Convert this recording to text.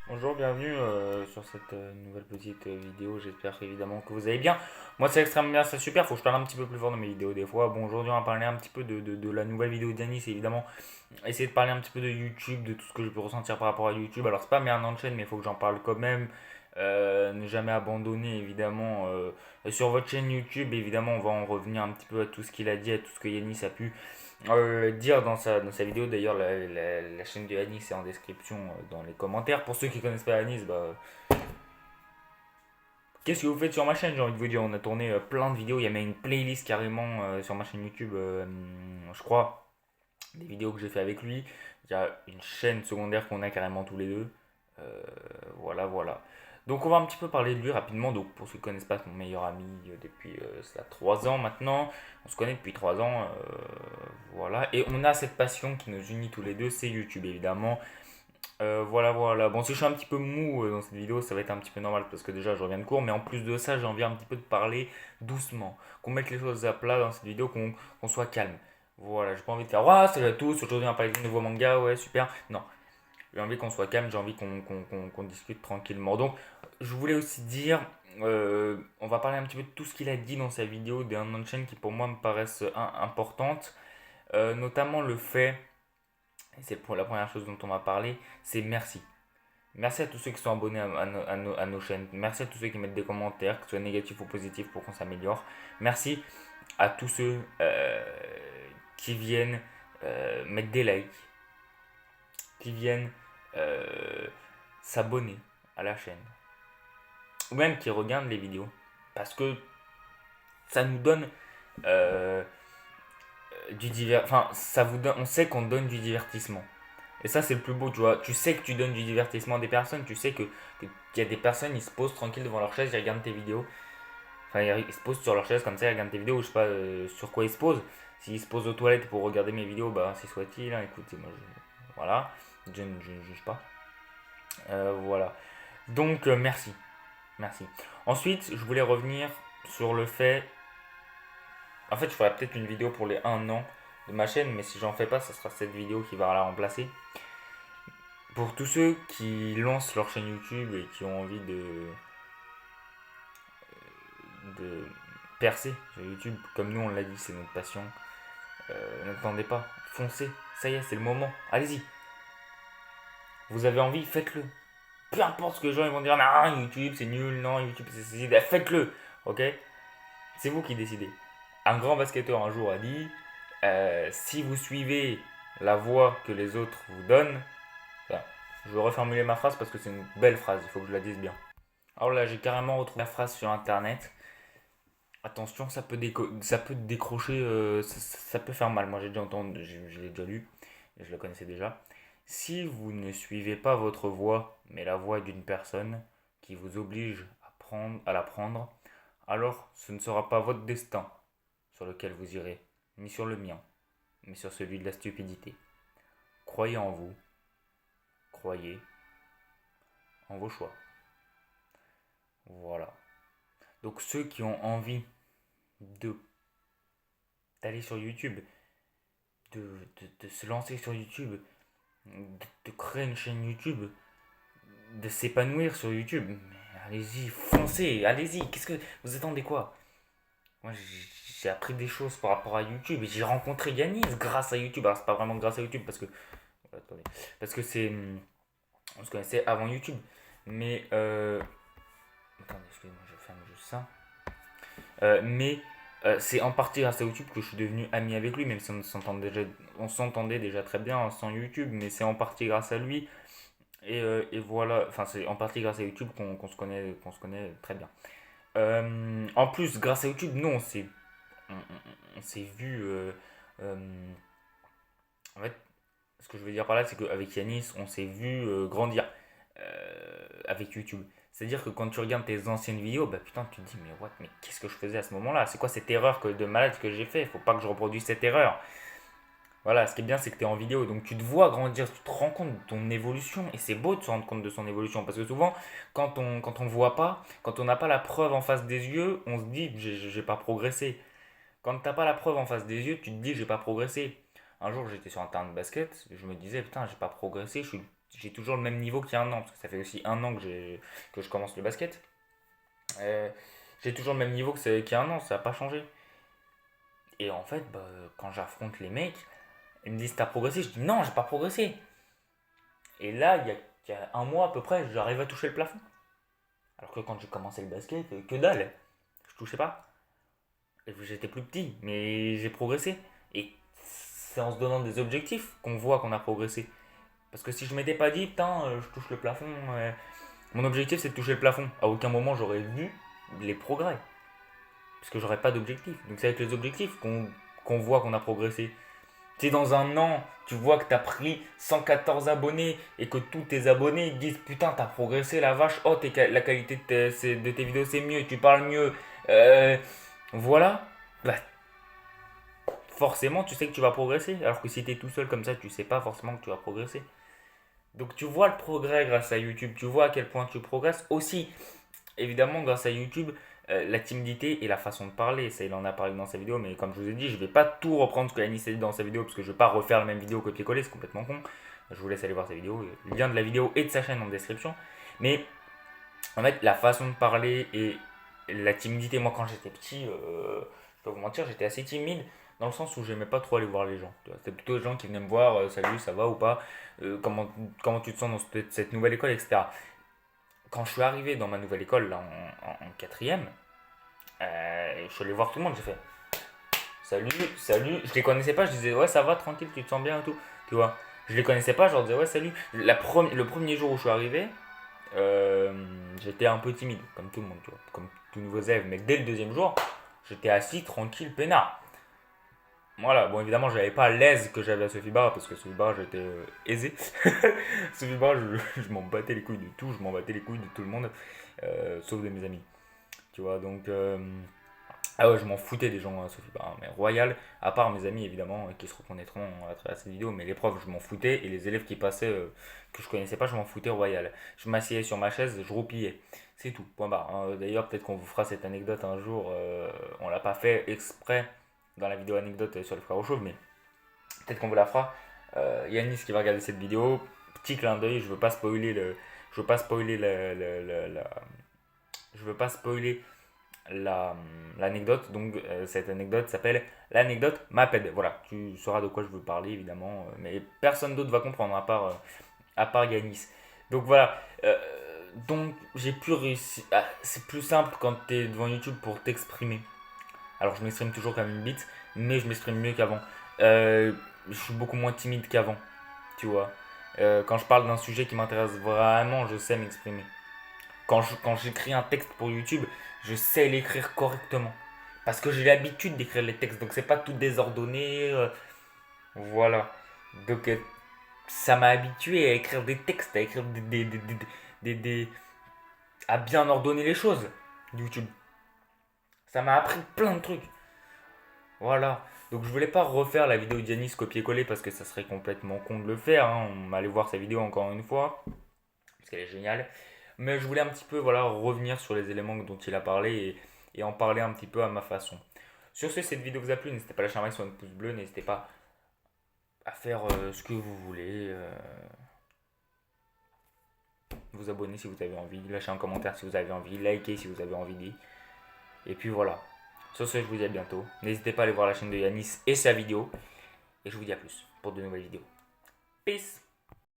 Bonjour, bienvenue sur cette nouvelle petite vidéo. J'espère évidemment que vous allez bien. Moi, c'est extrêmement bien, c'est super. Faut que je parle un petit peu plus fort dans mes vidéos des fois. Bon, aujourd'hui, on va parler un petit peu de la nouvelle vidéo d'Yanis, évidemment. Essayer de parler un petit peu de YouTube, de tout ce que je peux ressentir par rapport à YouTube. Alors, c'est pas mes un an de chaîne, mais il faut que j'en parle quand même. Ne jamais abandonner, évidemment. Sur votre chaîne YouTube, évidemment, on va en revenir un petit peu à tout ce qu'il a dit, à tout ce que Yanis a pu dire dans sa vidéo. D'ailleurs, la chaîne de Yanis est en description dans les commentaires. Pour ceux qui connaissent pas Yanis, bah, qu'est-ce que vous faites sur ma chaîne? J'ai envie de vous dire, on a tourné plein de vidéos. Il y a même une playlist carrément sur ma chaîne YouTube, je crois, des vidéos que j'ai fait avec lui. Il y a une chaîne secondaire qu'on a carrément tous les deux. Euh, voilà, voilà. Donc on va un petit peu parler de lui rapidement. Donc pour ceux qui ne connaissent pas, c'est mon meilleur ami depuis cela 3 ans maintenant. On se connaît depuis 3 ans. Voilà. Et on a cette passion qui nous unit tous les deux, c'est YouTube évidemment. Voilà, voilà. Bon, si je suis un petit peu mou dans cette vidéo, ça va être un petit peu normal parce que déjà je reviens de cours, mais en plus de ça, j'ai envie un petit peu de parler doucement, qu'on mette les choses à plat dans cette vidéo, qu'on soit calme. Voilà, j'ai pas envie de faire ouais, c'est à tous, aujourd'hui on va parler de nouveau manga, ouais, super. Non, j'ai envie qu'on soit calme, j'ai envie qu'on discute tranquillement. Donc, je voulais aussi dire, on va parler un petit peu de tout ce qu'il a dit dans sa vidéo des un an de chaîne qui pour moi me paraissent importantes, notamment le fait, et c'est pour la première chose dont on va parler, c'est merci. Merci à tous ceux qui sont abonnés à nos chaînes. Merci à tous ceux qui mettent des commentaires, que ce soit négatifs ou positifs, pour qu'on s'améliore. Merci à tous ceux qui viennent mettre des likes, qui viennent euh, s'abonner à la chaîne, ou même qui regardent les vidéos. Parce que ça nous donne euh, enfin, ça vous donne, on sait qu'on donne du divertissement. Et ça, c'est le plus beau, tu vois. Tu sais que tu donnes du divertissement à des personnes. Tu sais qu'il y a des personnes, ils se posent tranquilles devant leur chaise, ils regardent tes vidéos. Enfin, ils se posent sur leur chaise comme ça, ils regardent tes vidéos. Je sais pas sur quoi ils se posent. S'ils se posent aux toilettes pour regarder mes vidéos, bah, c'est soit-il. Hein. Écoutez, moi, voilà. Je ne juge pas. Voilà. Donc, merci. Merci. Ensuite, je voulais revenir sur le fait. En fait, je ferai peut-être une vidéo pour les un an de ma chaîne, mais si j'en fais pas, ce sera cette vidéo qui va la remplacer. Pour tous ceux qui lancent leur chaîne YouTube et qui ont envie de percer sur YouTube, comme nous on l'a dit, c'est notre passion, n'attendez pas, foncez, ça y est, c'est le moment, allez-y. Vous avez envie, faites-le. Peu importe ce que les gens ils vont dire, non, YouTube c'est nul, non, YouTube c'est ceci, faites-le, ok? C'est vous qui décidez. Un grand basketteur un jour a dit, si vous suivez la voie que les autres vous donnent, enfin, je vais reformuler ma phrase parce que c'est une belle phrase, il faut que je la dise bien. Alors là, j'ai carrément retrouvé la phrase sur internet. Attention, ça peut décrocher, ça peut faire mal. Moi, j'ai déjà entendu, je l'ai déjà lu, et je le connaissais déjà. Si vous ne suivez pas votre voix, mais la voix d'une personne qui vous oblige à la prendre, alors ce ne sera pas votre destin sur lequel vous irez, ni sur le mien, mais sur celui de la stupidité. Croyez en vous, croyez en vos choix. Voilà. Donc ceux qui ont envie de d'aller sur YouTube, de se lancer sur YouTube, de créer une chaîne YouTube, de s'épanouir sur YouTube. Mais allez-y, foncez, allez-y. Qu'est-ce que vous attendez quoi? Moi, j'ai appris des choses par rapport à YouTube et j'ai rencontré Yanis grâce à YouTube. Alors, c'est pas vraiment grâce à YouTube parce que. Attendez. Parce que c'est. On se connaissait avant YouTube. Mais. Attendez, excusez-moi, je ferme juste ça. Mais c'est en partie grâce à YouTube que je suis devenu ami avec lui, même si on s'entendait déjà très bien sans YouTube, mais c'est en partie grâce à lui. Et voilà, enfin c'est en partie grâce à YouTube qu'on se connaît très bien. En plus, grâce à YouTube, nous on s'est vu. Euh, en fait, ce que je veux dire par là, c'est qu'avec Yanis, on s'est vu grandir avec YouTube. C'est-à-dire que quand tu regardes tes anciennes vidéos, bah putain, tu te dis, mais what, mais qu'est-ce que je faisais à ce moment-là? C'est quoi cette erreur de malade que j'ai fait? Faut pas que je reproduise cette erreur. Voilà, ce qui est bien, c'est que tu es en vidéo, donc tu te vois grandir, tu te rends compte de ton évolution, et c'est beau de se rendre compte de son évolution, parce que souvent, quand on voit pas, quand on n'a pas la preuve en face des yeux, on se dit, j'ai pas progressé. Quand t'as pas la preuve en face des yeux, tu te dis, j'ai pas progressé. Un jour, j'étais sur un terrain de basket, je me disais, putain, j'ai pas progressé, j'ai toujours le même niveau qu'il y a un an, parce que ça fait aussi un an que je commence le basket. Euh, j'ai toujours le même niveau qu'il y a un an, ça n'a pas changé. Et en fait, bah, quand j'affronte les mecs, ils me disent t'as progressé, je dis non, j'ai pas progressé. Et là, il y a un mois à peu près, j'arrive à toucher le plafond. Alors que quand j'ai commencé le basket, que dalle, je touchais pas. J'étais plus petit, mais j'ai progressé. Et c'est en se donnant des objectifs qu'on voit qu'on a progressé. Parce que si je m'étais pas dit, putain, je touche le plafond, mon objectif c'est de toucher le plafond. À aucun moment j'aurais vu les progrès. Parce que j'aurais pas d'objectif. Donc c'est avec les objectifs qu'on voit qu'on a progressé. Si dans un an, tu vois que tu as pris 114 abonnés et que tous tes abonnés ils disent putain, t'as progressé la vache, oh, la qualité de tes vidéos c'est mieux, tu parles mieux, voilà, bah, forcément tu sais que tu vas progresser. Alors que si tu es tout seul comme ça, tu sais pas forcément que tu vas progresser. Donc tu vois le progrès grâce à YouTube, tu vois à quel point tu progresses. Aussi, évidemment, grâce à YouTube, la timidité et la façon de parler. Ça, il en a parlé dans sa vidéo, mais comme je vous ai dit, je ne vais pas tout reprendre ce que Yanis a dit dans sa vidéo parce que je ne vais pas refaire la même vidéo copier-coller, c'est complètement con. Je vous laisse aller voir sa vidéo. Le lien de la vidéo et de sa chaîne en description. Mais en fait, la façon de parler et la timidité, moi quand j'étais petit, je vais pas vous mentir, j'étais assez timide dans le sens où j'aimais pas trop aller voir les gens. C'était plutôt les gens qui venaient me voir, salut, ça va ou pas, comment tu te sens dans cette nouvelle école, etc. Quand je suis arrivé dans ma nouvelle école là, en quatrième, je suis allé voir tout le monde, j'ai fait salut, salut. Je les connaissais pas, je disais ouais, ça va, tranquille, tu te sens bien et tout. Tu vois, je les connaissais pas, je leur disais ouais, salut. Le premier jour où je suis arrivé, euh, j'étais un peu timide, comme tout le monde, tu vois, comme tout nouveau élève. Mais dès le deuxième jour, j'étais assis, tranquille, peinard. Voilà, bon, évidemment, j'avais pas l'aise que j'avais à Sophie Bar parce que Sophie Bar, j'étais aisé. Sophie Bar, je m'en battais les couilles de tout, je m'en battais les couilles de tout le monde, sauf de mes amis. Tu vois, donc. Ah ouais, je m'en foutais des gens à Sophie Bar, hein, mais Royal, à part mes amis évidemment, qui se reconnaîtront à travers cette vidéo, mais les profs, je m'en foutais, et les élèves qui passaient, que je connaissais pas, je m'en foutais Royal. Je m'asseyais sur ma chaise, je roupillais. C'est tout, point barre, hein. D'ailleurs, peut-être qu'on vous fera cette anecdote un jour, on l'a pas fait exprès dans la vidéo anecdote sur les frères chauves, mais peut-être qu'on vous la fera. Yanis qui va regarder cette vidéo, petit clin d'œil, je veux pas spoiler je veux pas spoiler je veux pas spoiler l'anecdote. Donc cette anecdote s'appelle l'anecdote Maped. Voilà, tu sauras de quoi je veux parler évidemment, mais personne d'autre va comprendre à part Yanis. Donc voilà, donc j'ai pu réussir. Ah, c'est plus simple quand tu es devant YouTube pour t'exprimer. Alors je m'exprime toujours comme une bite, mais je m'exprime mieux qu'avant. Je suis beaucoup moins timide qu'avant, tu vois. Quand je parle d'un sujet qui m'intéresse vraiment, je sais m'exprimer. Quand j'écris un texte pour YouTube, je sais l'écrire correctement. Parce que j'ai l'habitude d'écrire les textes, donc c'est pas tout désordonné. Voilà. Donc ça m'a habitué à écrire des textes, à écrire à bien ordonner les choses. YouTube. Ça m'a appris plein de trucs. Voilà. Donc je voulais pas refaire la vidéo d'Yanis copier-coller parce que ça serait complètement con de le faire, hein. On va aller voir sa vidéo encore une fois. Parce qu'elle est géniale. Mais je voulais un petit peu voilà, revenir sur les éléments dont il a parlé et en parler un petit peu à ma façon. Sur ce, cette vidéo vous a plu, n'hésitez pas à lâcher un like sur un pouce bleu, n'hésitez pas à faire ce que vous voulez, vous abonner si vous avez envie, lâcher un commentaire si vous avez envie, liker si vous avez envie. Et puis voilà. Sur ce, je vous dis à bientôt. N'hésitez pas à aller voir la chaîne de Yanis et sa vidéo. Et je vous dis à plus pour de nouvelles vidéos. Peace!